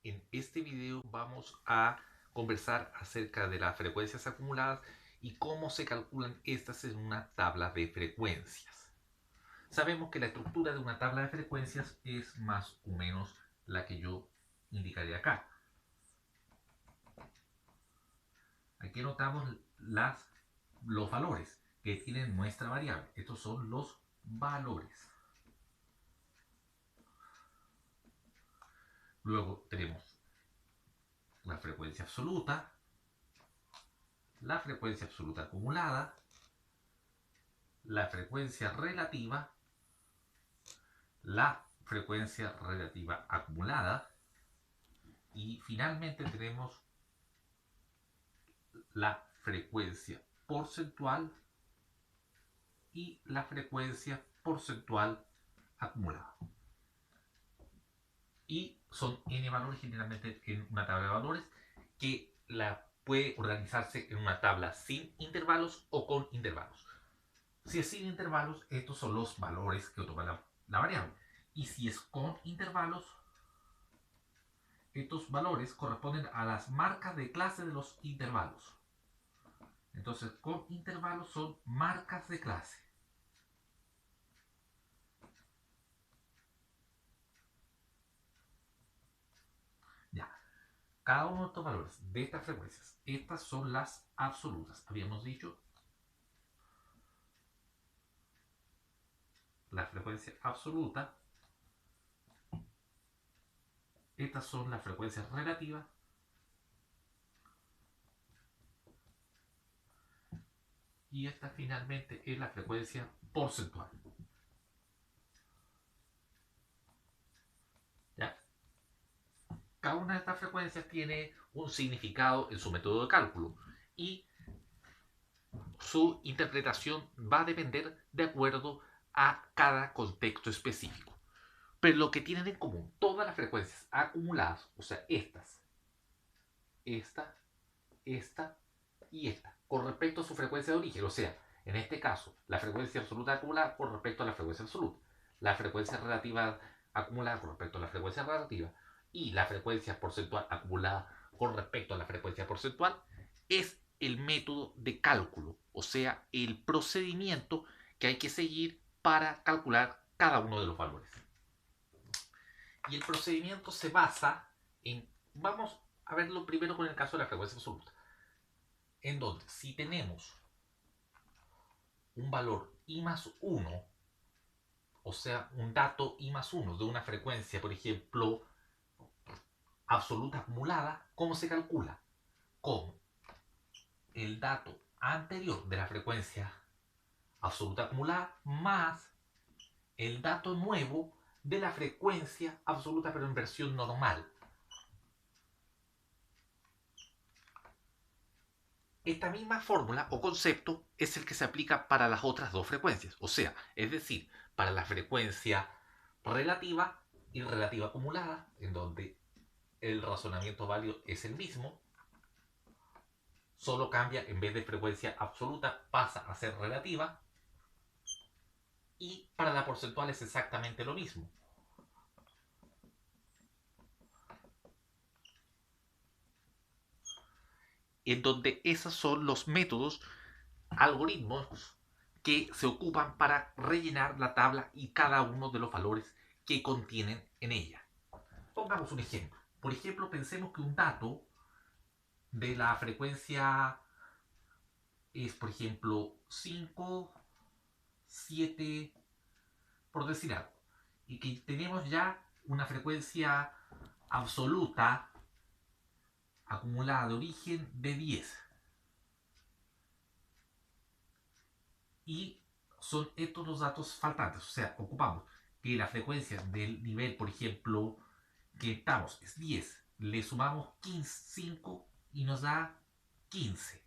En este video vamos a conversar acerca de las frecuencias acumuladas y cómo se calculan estas en una tabla de frecuencias. Sabemos que la estructura de una tabla de frecuencias es más o menos la que yo indicaré acá. Aquí notamos los valores que tienen nuestra variable. Estos son los valores. Luego tenemos la frecuencia absoluta acumulada, la frecuencia relativa acumulada y finalmente tenemos la frecuencia porcentual y la frecuencia porcentual acumulada. Y son n valores generalmente en una tabla de valores que la puede organizarse en una tabla sin intervalos o con intervalos. Si es sin intervalos, estos son los valores que otorga la variable. Y si es con intervalos, estos valores corresponden a las marcas de clase de los intervalos. Entonces, con intervalos son marcas de clase. Ya. Cada uno de estos valores de estas frecuencias, estas son las absolutas. Habíamos dicho la frecuencia absoluta. Estas son las frecuencias relativas. Y esta finalmente es la frecuencia porcentual. ¿Ya? Cada una de estas frecuencias tiene un significado en su método de cálculo y su interpretación va a depender de acuerdo a cada contexto específico. Pero lo que tienen en común todas las frecuencias acumuladas, o sea, esta y esta, con respecto a su frecuencia de origen, o sea, en este caso, la frecuencia absoluta acumulada con respecto a la frecuencia absoluta, la frecuencia relativa acumulada con respecto a la frecuencia relativa y la frecuencia porcentual acumulada con respecto a la frecuencia porcentual, es el método de cálculo, o sea, el procedimiento que hay que seguir para calcular cada uno de los valores. Y el procedimiento se basa en, vamos a verlo primero con el caso de la frecuencia absoluta, en donde si tenemos un valor i más 1, o sea, un dato i más 1 de una frecuencia, por ejemplo, absoluta acumulada, ¿cómo se calcula? Con el dato anterior de la frecuencia absoluta acumulada más el dato nuevo de la frecuencia absoluta pero en versión normal. Esta misma fórmula o concepto es el que se aplica para las otras dos frecuencias, o sea, es decir, para la frecuencia relativa y relativa acumulada, en donde el razonamiento válido es el mismo, solo cambia, en vez de frecuencia absoluta pasa a ser relativa, y para la porcentual es exactamente lo mismo. En donde esos son los métodos, algoritmos que se ocupan para rellenar la tabla y cada uno de los valores que contienen en ella. Pongamos un ejemplo. Por ejemplo, pensemos que un dato de la frecuencia es, por ejemplo, 5, 7, por decir algo. Y que tenemos ya una frecuencia absoluta acumulada de origen de 10. Y son estos los datos faltantes. O sea, ocupamos que la frecuencia del nivel, por ejemplo, que estamos es 10. Le sumamos 5 y nos da 15.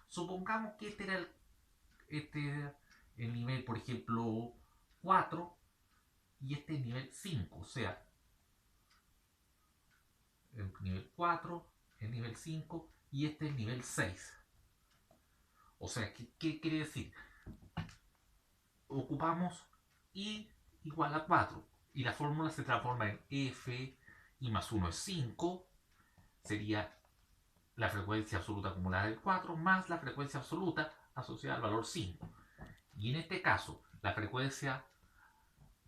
Supongamos que este era el nivel, por ejemplo, 4 y este es el nivel 5. O sea, el nivel 4, el nivel 5 y este es el nivel 6. O sea, ¿qué quiere decir? Ocupamos i igual a 4 y la fórmula se transforma en f y más 1 es 5, sería la frecuencia absoluta acumulada del 4 más la frecuencia absoluta asociada al valor 5. Y en este caso, la frecuencia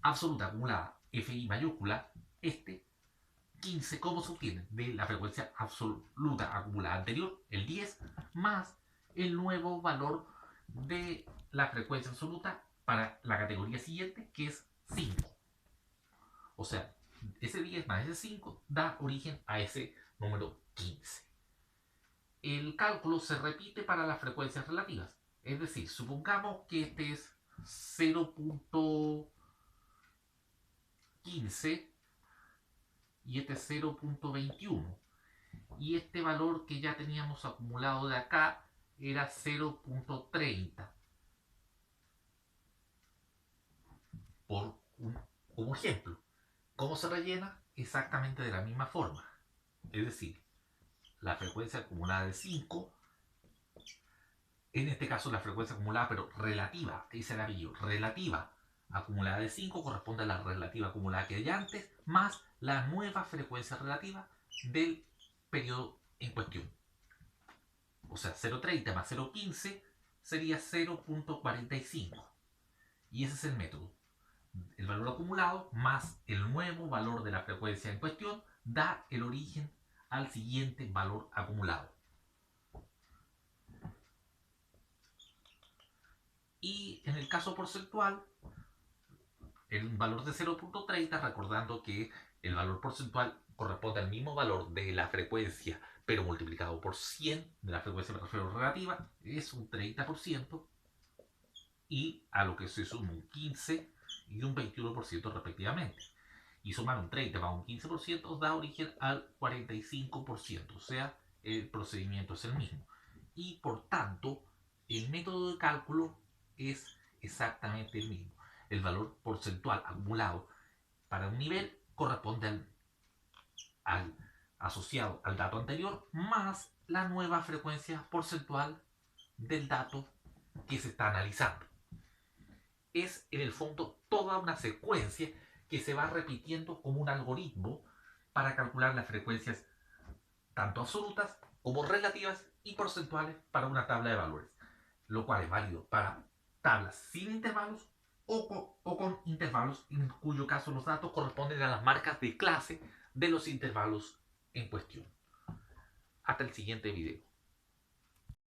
absoluta acumulada Fi mayúscula, 15, ¿cómo se obtiene? De la frecuencia absoluta acumulada anterior, el 10, más el nuevo valor de la frecuencia absoluta para la categoría siguiente, que es 5. O sea, ese 10 más ese 5 da origen a ese número 15. El cálculo se repite para las frecuencias relativas. Es decir, supongamos que este es 0.15 y este es 0.21. Y este valor que ya teníamos acumulado de acá era 0.30. Como ejemplo, ¿cómo se rellena? Exactamente de la misma forma. Es decir, la frecuencia acumulada de 5, en este caso la frecuencia acumulada, pero relativa, ese era el relativa acumulada de 5 corresponde a la relativa acumulada que hay antes, más la nueva frecuencia relativa del periodo en cuestión. O sea, 0.30 más 0.15 sería 0.45. Y ese es el método. El valor acumulado más el nuevo valor de la frecuencia en cuestión da el origen al siguiente valor acumulado. Y en el caso porcentual, el valor de 0.30, recordando que el valor porcentual corresponde al mismo valor de la frecuencia, pero multiplicado por 100 de la frecuencia me refiero relativa, es un 30%, y a lo que se suma un 15 y un 21% respectivamente. Y sumar un 30 más un 15% da origen al 45%, o sea, el procedimiento es el mismo. Y por tanto, el método de cálculo es exactamente el mismo. El valor porcentual acumulado para un nivel corresponde al asociado al dato anterior más la nueva frecuencia porcentual del dato que se está analizando. Es en el fondo toda una secuencia que se va repitiendo como un algoritmo para calcular las frecuencias tanto absolutas como relativas y porcentuales para una tabla de valores, lo cual es válido para tablas sin intervalos o con intervalos, en cuyo caso los datos corresponden a las marcas de clase de los intervalos en cuestión. Hasta el siguiente video.